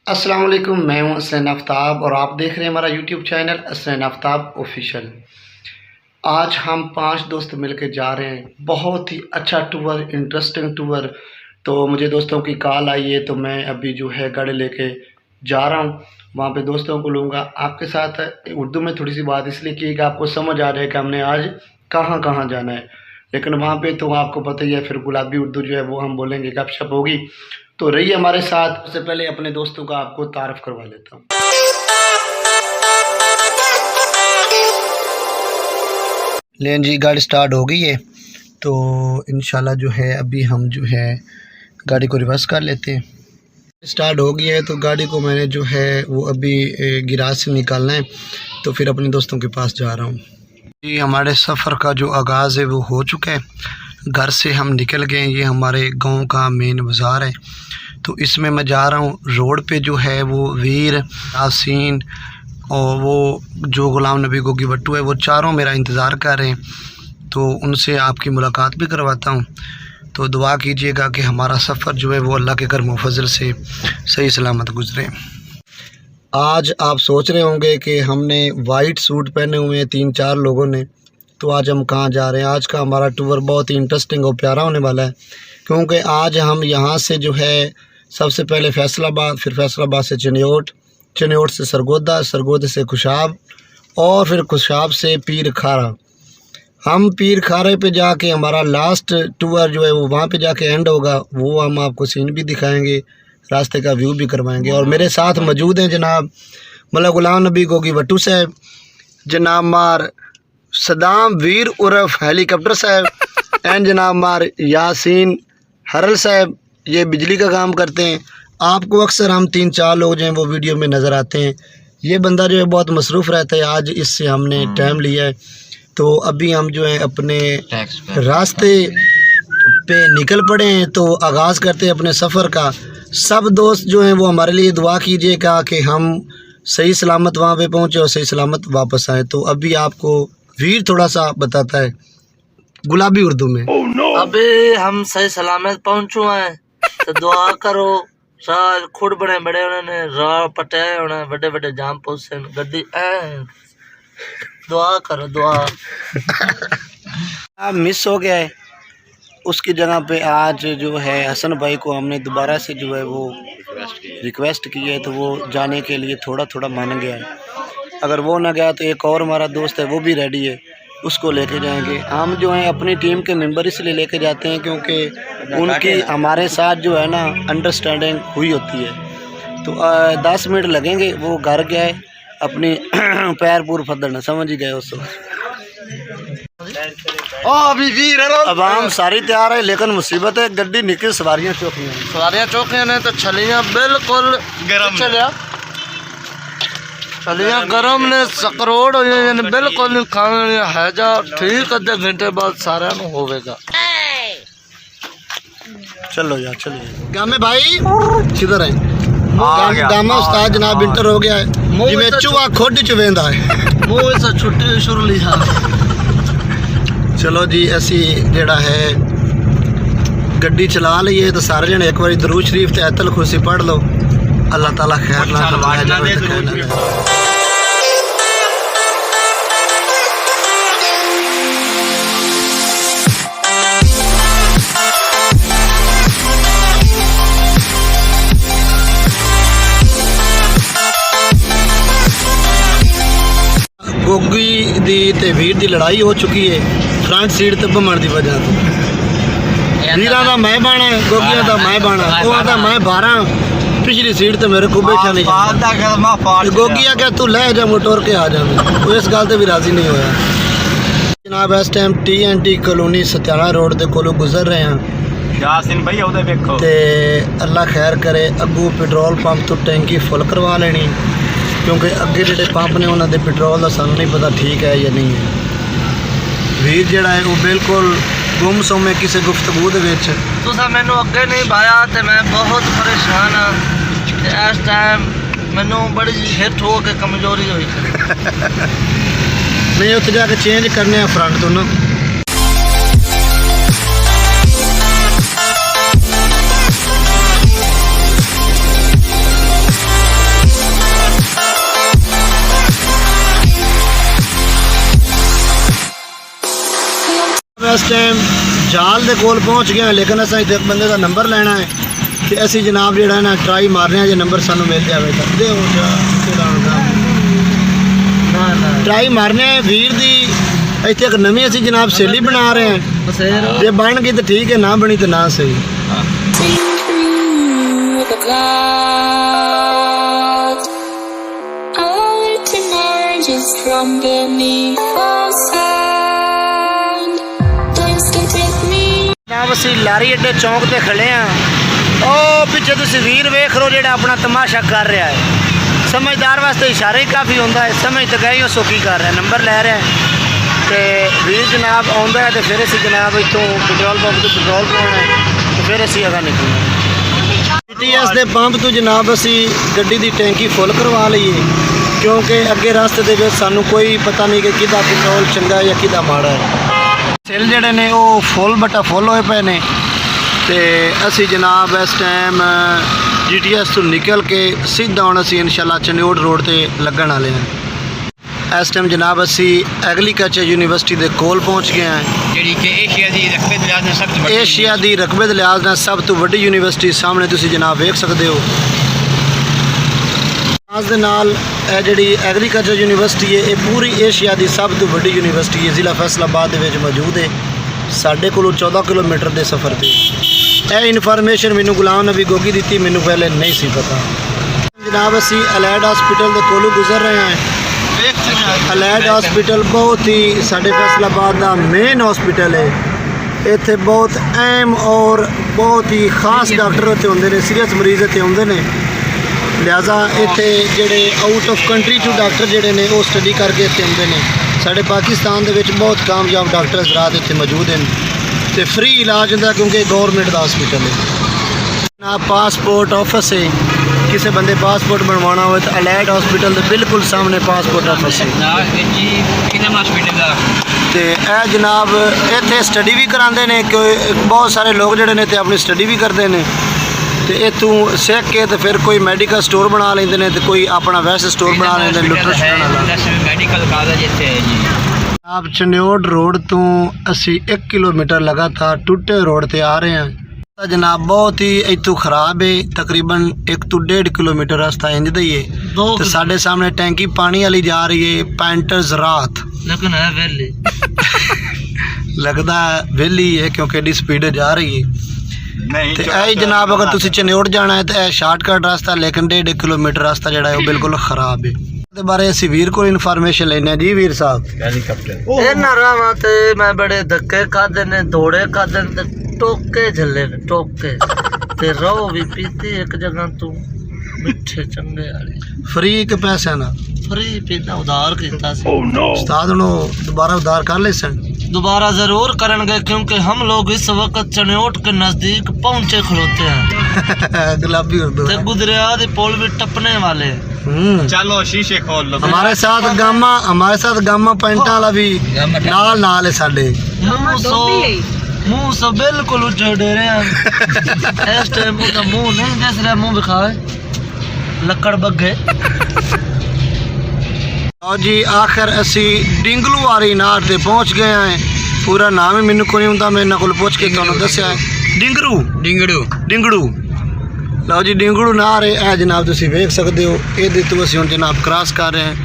अस्सलाम वालेकुम, मैं हूं असलैन आफ्ताब और आप देख रहे हैं हमारा यूट्यूब चैनल असलैन आफ्ताब ऑफिशियल। आज हम 5 दोस्त मिलकर जा रहे हैं। बहुत ही अच्छा टूर, इंटरेस्टिंग टूर। तो मुझे दोस्तों की कॉल आई है, तो मैं अभी जो है गाड़ी लेके जा रहा हूं। वहां पे दोस्तों को लूँगा। आपके साथ उर्दू में थोड़ी सी बात इसलिए की कि आपको समझ आ जाए कि हमने आज कहाँ कहाँ जाना है। लेकिन वहाँ पे तो आपको पता ही है, फिर गुलाबी उर्दू जो है वो हम बोलेंगे, गपशप होगी। तो रहिए हमारे साथ। सबसे पहले अपने दोस्तों का आपको तारफ़ करवा लेता हूँ। लें जी, गाड़ी स्टार्ट हो गई है। तो इंशाल्लाह जो है अभी हम जो है गाड़ी को रिवर्स कर लेते हैं। स्टार्ट हो गई है तो गाड़ी को मैंने जो है वो अभी गिराज से निकालना है। तो फिर अपने दोस्तों के पास जा रहा हूँ जी। हमारे सफ़र का जो आगाज़ है वो हो चुका है। घर से हम निकल गए। ये हमारे गांव का मेन बाज़ार है। तो इसमें मैं जा रहा हूँ। रोड पे जो है वो वीर, यासीन और वो जो गुलाम नबी गोगी भट्टू है, वो चारों मेरा इंतज़ार कर रहे हैं। तो उनसे आपकी मुलाकात भी करवाता हूँ। तो दुआ कीजिएगा कि हमारा सफ़र जो है वो अल्लाह के करम व फजल से सही सलामत गुजरे। आज आप सोच रहे होंगे कि हमने वाइट सूट पहने हुए हैं 3-4 लोगों ने, तो आज हम कहाँ जा रहे हैं। आज का हमारा टूर बहुत ही इंटरेस्टिंग और प्यारा होने वाला है, क्योंकि आज हम यहाँ से जो है सबसे पहले फैसलाबाद, फिर फैसलाबाद से चिन्योट, चिन्योट से सरगोदा, सरगोदा से खुशाब और फिर खुशाब से पीर खारा। हम पीर खारे पे जाके हमारा लास्ट टूर जो है वो वहाँ पे जाके एंड होगा। वो हम आपको सीन भी दिखाएंगे, रास्ते का व्यू भी करवाएंगे। और मेरे साथ मौजूद हैं जनाब मौला गुलाम नबी गोगी भट्टू साहब, जनाब मार सदाम वीर उर्फ हेलीकॉप्टर साहब एंड जनाब मार यासीन हरल साहब, ये बिजली का काम करते हैं। आपको अक्सर हम 3-4 लोग जो हैं वो वीडियो में नज़र आते हैं। ये बंदा जो है बहुत मसरूफ़ रहता है। आज इससे हमने टाइम लिया है। तो अभी हम जो है अपने रास्ते पे निकल पड़े हैं। तो आगाज़ करते हैं अपने सफ़र का। सब दोस्त जो हैं वो हमारे लिए दुआ कीजिएगा कि हम सही सलामत वहाँ पे पहुँचे और सही सलामत वापस आए। तो अभी आपको वीर थोड़ा सा बताता है गुलाबी उर्दू में। अभी हम सही सलामत पहुँचू हैं, तो दुआ करो। साल खुद बड़े बड़े उन्होंने राह पटे होना, बड़े बड़े जाम पहुँचे गड्डी। दुआ करो, दुआ। अब मिस हो गया है, उसकी जगह पे आज जो है हसन भाई को हमने दोबारा से जो है वो रिक्वेस्ट की है। तो वो जाने के लिए थोड़ा थोड़ा मान गया है। अगर वो ना गया तो एक और हमारा दोस्त है, वो भी रेडी है, उसको लेके जाएंगे। हम जो हैं अपनी टीम के मेंबर इसलिए लेके जाते हैं क्योंकि उनकी हमारे साथ जो है ना अंडरस्टैंडिंग हुई होती है। तो 10 मिनट लगेंगे। वो घर गए अपनी पैर पूर फदरना, समझ ही गए उस अब हम सारी तैयार है, लेकिन मुसीबत है गड्डी निकल सवारियाँ चौकियाँ ने तो छलियाँ बिल्कुल चलिया, छलियाँ गरम ने सकरोड़ हो जाए बिल्कुल नहीं खाने है जा। ठीक आधे घंटे बाद सारा होगा। चलो यार चलिए। गामे भाई किधर है? गामा उस्ताद जनाब इंटर हो गया है, जिवें चूहा खुद चुवेंदा है। मुंह से छुट्टी शुरू लिया। चलो जी, असी जेड़ा है गड्डी चला ली है। तो सारे जने एक बार दरूद शरीफ ते आयतल कुर्सी पढ़ लो। अल्लाह ताला खैर ना करे। गोगी दी ते वीर दी लड़ाई हो चुकी है फ्रंट सीट ते भमण दी वजह तो। वीरा दा मैं बाणा है, गोगिया दा मैं बाणा। वो आंदा मैं 12 पिछली सीट ते मेरे को बैठा नहीं जाता। गोगिया क्या तू ले जा मोटर के आ जा। वो इस गल ते भी राजी नहीं होया। जनाब इस टाइम TNT कॉलोनी सत्याना रोड दे कोलों गुजर रहे हैं। यासीन भाई ओदे देखो ते अल्लाह खैर करे। अगू पेट्रोल पंप तो टैंकी फुल करवा लेनी, क्योंकि अगे जो पंप ने उन्होंने पेट्रोल का सानू नहीं पता ठीक है या नहीं है। वीर जड़ा है वो बिल्कुल गुमसुम है किसी गुफ्तगू दे विच। तुसा मैनू अगे नहीं पाया तो मैं बहुत परेशान हाँ। इस टाइम मैनू बड़ी हिट हो के कमजोरी हुई। नहीं उत्थे जाके चेंज करने फ्रंट तो ना। इस टाइम जाल के कोल पहुँच गए, लेकिन असा एक बंदे का नंबर लेना है तो असी जनाब जोड़ा ना ट्राई मारने जो नंबर सानू मिल जाए ट्राई मारने वीर दी इतने एक नवी असी जनाब सहेली बना रहे हैं, जे बन गई तो ठीक है, ना बनी तो ना सही। From beneath the sand, don't stay with me. जनाब असी लारी अड्डे चौंक ते खड़े हैं, ओ पिछे तुसी वीर वेख लो जेड़ा अपना तमाशा कर रहा है। समझदार वास्ते इशारे ही काफ़ी होंदा है, समझ तो गए हो सोकी कर रहा है, नंबर लै रहा है तो वीर जनाब आउंदा है तो फिर असी जनाब इतों पेट्रोल पंप तो पेट्रोल पाउना है तो फिर असी अगा निकलना। TTS के पंप तो जनाब असी गड्डी की टैंकी फुल करवा लीए, क्योंकि अगे रास्ते दे विच सानू कोई पता नहीं कि किदा पेट्रोल चंगा या किदा माड़ा है। सिल जड़े ने वो फुल बटा फुल होए पे ने ते असी जनाब इस टाइम GTS तो निकल के सीधा हुण असी इंशाल्लाह चंडियोड़ रोड ते लगन वाले हैं। इस टाइम जनाब असी एग्रीकल्चर यूनिवर्सिटी के कोल पहुँच गए हैं, ਜਿਹੜੀ ਕਿ ਏਸ਼ੀਆ ਦੀ ਰਕਬੇ ਦੇ ਲਿਹਾਜ਼ ਨਾਲ ਸਭ ਤੋਂ ਵੱਡੀ एशिया की रकबे के लिहाज नाल सब तो वड्डी यूनिवर्सिटी सामने तुसी जनाब वेख सकते हो। आज दे नाल ਇਹ ਜਿਹੜੀ एग्रीकल्चर यूनिवर्सिटी है ये पूरी एशिया की सब तो वड्डी यूनिवर्सिटी है, जिला फैसलाबाद दे विच मौजूद है। साढ़े कोलों 14 किलोमीटर के सफ़र से यह इन्फॉर्मेशन मैनू गुलाम नबी गोगी दी, मैनू पहले नहीं सी पता। जनाब असी अलैड हॉस्पिटल के कोलों गुजर रहे हैं। अलैड हॉस्पिटल बहुत ही साढ़े फैसलाबाद का मेन हॉस्पिटल है, इत्थे बहुत अहम और बहुत ही खास डॉक्टर इत्थे होंदे ने, सीरियस मरीज इत्थे आउंदे ने, लिहाजा इत्थे जेडे out of country to doctor जेडे ने वो स्टडी करके इत्थे आउंदे ने। साढ़े पाकिस्तान दे विच बहुत कामयाब डॉक्टर हज़रात इत्थे मौजूद हैं ते फ्री इलाज होंदा क्योंकि गौरमेंट का हॉस्पिटल है। ना पासपोर्ट ऑफिस है, किसी बंदे पासपोर्ट बनवाना हो तो अलैड हॉस्पिटल के बिल्कुल सामने पासपोर्ट ऑफिस है। तो यह जनाब इत्थे स्टडी भी कराते हैं, बहुत सारे लोग जोड़े ने तो अपनी स्टडी भी करते हैं, तो इतों सीख के तो फिर कोई मैडिकल स्टोर बना लेंदे ने, तो कोई अपना वैसे स्टोर बना लेंदे लुट्टन आप चंडियोड़ रोड तो असी 1 किलोमीटर लगातार टूटे रोड से आ रहे हैं। जनाब बहुत ही इतों खराब है, तकरीबन 1 तो 1.5 किलोमीटर रास्ता इंज दा ही है। तो साढ़े सामने टैंकी पानी वाली जा रही है, पैंटर्स रात लेकिन है वेली लगता वेली है क्योंकि एडी स्पीड जा रही है। तो यही जनाब अगर तुसी चंडियोड़ जाना है तो यह शार्टकट रास्ता, लेकिन 1.5 किलोमीटर रास्ता जोड़ा है वो बिल्कुल खराब है। इहदे बारे असी वीर को इन्फॉर्मेशन लेने जी वीर साहब। इन्हां रावां ते मैं बड़े धक्के खादे ने, दौड़े खादे ने, टोके झल्ले ने, टोके ते रो भी पीती एक जगह तू मिठे चंगे वाले फ्री के पैसे ना फ्री पीता उधार कीता सी। उस्ताद नु दोबारा उधार कर ले सन, दोबारा जरूर करेंगे क्योंकि हम लोग इस वक्त चंडियोड़ के नजदीक पहुंचे खड़ोते हैं। गुलाबी उर्दू ते गुदरिया दी पुल भी टपने वाले। चलो शीशे खोल लो। हमारे साथ गामा पैंटा वाला भी नाल है साडे। मुंह सो बिल्कुल उजड़े रहे हैं इस टाइम का मुंह नहीं दिस रहा, मुंह दिखाए लकड़ बग्गे। और जी आखिर असी डिंगलू वाली नार ते पहुंच गए हैं। पूरा नाम ही मैनू कोई नहीं, मैं इन्होंने को पूछ के तुहानू दस्या है डिंगड़ू। लो जी डिंगड़ू नार है, यह जनाब तुसी वेख सकते हो। ये तो असी हुण जनाब क्रॉस कर रहे हैं।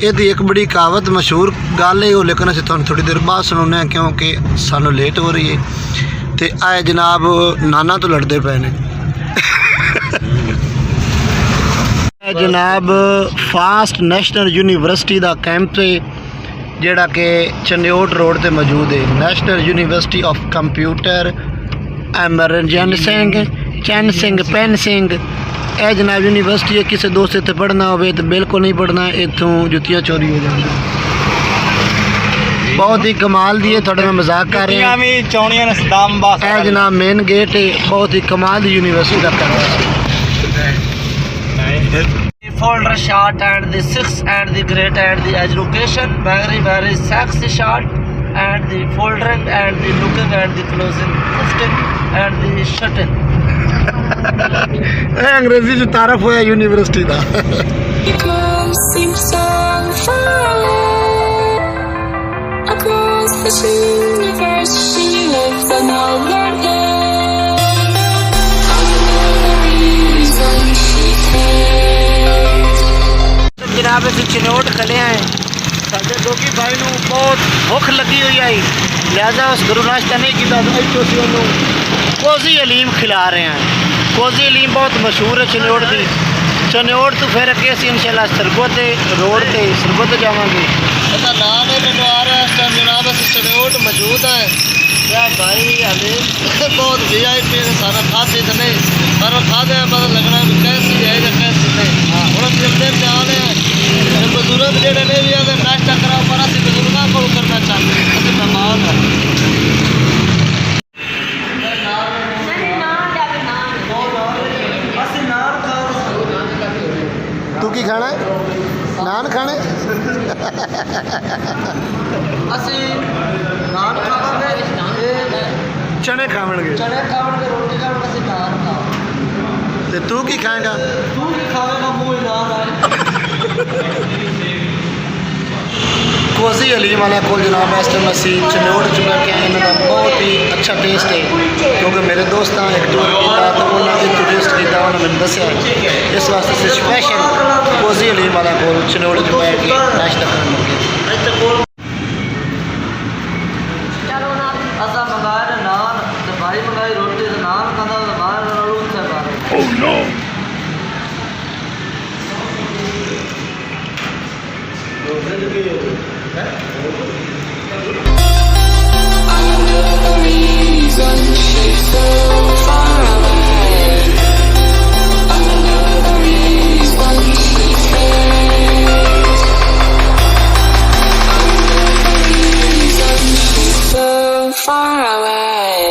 यदि एक बड़ी कहावत मशहूर गल है, लेकिन असी तुहानू थोड़ी देर बाद सुनाने हैं क्योंकि सानू लेट हो रही है। तो आए जनाब नाना तो लड़ते पे ने जनाब फास्ट नेशनल यूनिवर्सिटी का कैंप है जोड़ा कि चंडियोड़ रोड से मौजूद है। National university of computer emerging सिंह पेन सिंह यह जनाब यूनिवर्सिटी है। किसी दोस्त इतने पढ़ना हो तो बिल्कुल नहीं पढ़ना, इतों जुतियाँ चोरी हो जाएगी। बहुत ही कमाल दी है, थोड़ा मैं मजाक कर रहा हूँ। यह जनाब मेन गेट है, बहुत ही कमाल दी यूनिवर्सिटी का कैंप है। Folder shot and the 6th and the great and the education very sexy shot and the foldering and the looking and the closing lifting and the shutting. अंग्रेजी जो तारफ होया university का। It seems so far across this universe, she lives another day. I know the reason she cares. जनाब अस चिनोट खड़े हैं साडे गोगी भाई नूं बहुत भुख लगी हुई आई लिहाजा उस घरों नाश्ता नहीं किया तो असी उन्होंने कोजी हलीम खिला रहे हैं। कोजी हलीम बहुत मशहूर है चिनोट की। चिनोट तो फिर अगे असी इंशाल्लाह सरगोत रोड से सरगोत जावांगे। पता नाम है मैंने आ रहा है इस टाइम जनाब अस चिनोट मौजूद है क्या भाई हलीम बहुत VIP है सारा खाते तो नहीं सारा खाते हैं पता लगना है कैसी है या कैसी नहीं। हम जल्दी से आ रहे हैं बुजुर्ग जेडे ने भी अगर नाश्ता कराओ पर असं बुजुर्गों को करना चाहते हैं असं मेहमान है। तू की खाना है नान खाने ਅਸੀਂ ਨਾਨ ਖਾਵਾਂਗੇ चने खावणगे ਚਣੇ ਖਾਵਾਂਗੇ ਰੋਟੀ ਖਾਵਾਂਗੇ ਅਸੀਂ ਨਾਨ ਖਾਵਾਂਗੇ ते तू की खाएगा ਤੂੰ ਕੀ ਖਾਵੇਂਗਾ ਮੂੰਹ ਨਾਨ ਆ कोजी हलीम वाला को जनाब इस टाइम असी चनोट च बैठे हैं। इन्हों का बहुत ही अच्छा टेस्ट है क्योंकि मेरे दोस्त एक टूर किया तो उन्होंने टेस्ट किया उन्होंने मैंने दसिया इस वास्ते से स्पैशल कोजी हलीम वाला को चनोट च बैठ के नाश्ता करने लगे। ਅਸਾਂ ਮੰਗਾਇਆ ਨਾਨ ਤੇ ਭਾਈ ਮੰਗਾਈ ਰੋਟੀ ਤੇ ਨਾਨ ਖਾਂਦਾ ਤੇ ਬਾਹਰ ਨਾਲ ਉੱਥੇ ਬਾਹਰ I know the reason she's so far away. I know the reason she cares. I know the reason she's so far away.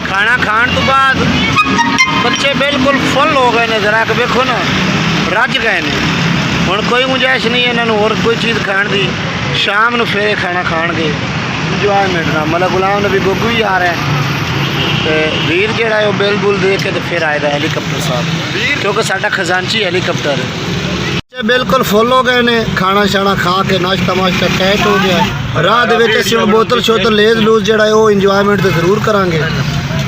खाना खाने तो बाद बच्चे बिल्कुल फुल हो गए ने जरा के देखो ना रज गए ने हुण कोई गुंजाइश नहीं है इन्होंने और कोई चीज़ खाने की। शाम को फिर खाना खाएंगे इंजॉयमेंट ना मतलब गुलाम नबी गोगू भी आ रहा है तो वीर जोड़ा है वो बिल बुल दे के तो फिर आएगा हैलीकॉप्टर साहब क्योंकि साडा खजानची हैलीकॉप्टर है। बिल्कुल फुल हो गए ने खाना शाना खा के नाश्ता माश्ता टाइट हो गया। राह दे विच असीं हुण बोतल शोतल लेज लूज जोड़ा है वो इंजॉयमेंट तो जरूर करांगे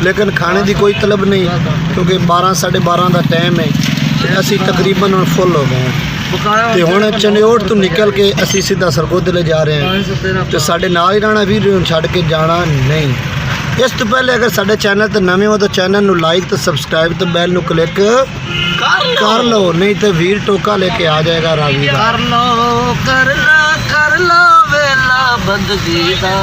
लेकिन खाने की कोई तलब नहीं क्योंकि 12 साढ़े 12 का टाइम है तो असी तकरीबन हुण फुल हो गए तो हुण चनोट तो निकल के असी सीधा सरगोधे ले जा रहे हैं तो साढ़े नाल ही रहना वीर हुण छड्ड के जाना नहीं। इस तो पहले अगर साढ़े चैनल तो नवे हो तो चैनल नू लाइक तो सबसक्राइब तो बैल नू क्लिक कर लो नहीं तो वीर टोका लेके आ जाएगा रावी का। कर लो वेला बंदगी दा